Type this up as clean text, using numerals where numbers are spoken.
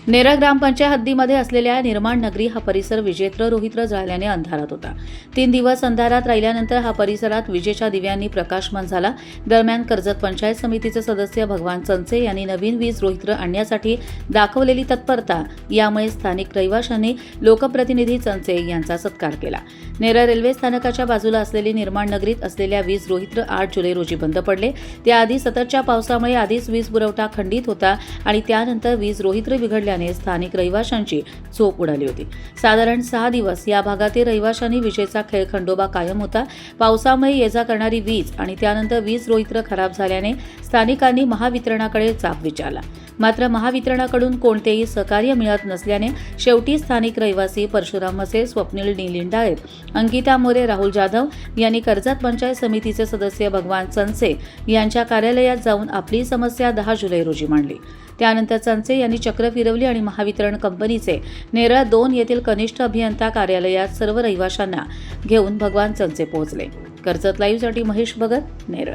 नेरळ ग्रामपंचायत हद्दीमध्ये असलेल्या निर्माण नगरी हा परिसर विजेत्र रोहित्र जळाल्याने अंधारात होता। 3 दिवस अंधारात राहिल्यानंतर हा परिसरात विजेच्या दिव्यांनी प्रकाशमान झाला। दरम्यान कर्जत पंचायत समितीचे सदस्य भगवान चंचे यांनी नवीन वीज रोहित्र आणण्यासाठी दाखवलेली तत्परता यामुळे स्थानिक रहिवाशांनी लोकप्रतिनिधी चंचे यांचा सत्कार केला। नेरळ रेल्वे स्थानकाच्या बाजूला असलेली निर्माण नगरीत असलेल्या वीज रोहित्र 8 जुलै रोजी बंद पडले। त्याआधी सततच्या पावसामुळे आधीच वीज पुरवठा खंडित होता आणि त्यानंतर वीज रोहित्र बिघडल्याने स्थानिक रहिवाशांची झोप उडाली होती। साधारण 6 दिवस या भागातील रहिवाशांनी विजेचा खेळखंडोबा कायम होता। पावसामुळे ये-जा करणारी वीज आणि त्यानंतर वीज रोहित्र खराब झाल्याने स्थानिकांनी महावितरणाकडे जाब विचारला। मात्र महावितरणाकडून कोणतेही सहकार्य मिळत नसल्याने शेवटी स्थानिक रहिवासी परशुराम मसे, स्वप्नील निलिंडाळे, अंकिता मोरे, राहुल जाधव यांनी कर्जत पंचायत समितीचे सदस्य भगवान चंचे यांच्या कार्यालयात जाऊन आपली समस्या 10 जुलै रोजी मांडली। त्यानंतर चंचे यांनी चक्र फिरवली आणि महावितरण कंपनीचे नेरळ 2 येथील कनिष्ठ अभियंता कार्यालयात सर्व रहिवाशांना घेऊन भगवान चंचे पोहोचले। कर्जत लाईव्हसाठी महेश भगत, नेरळ।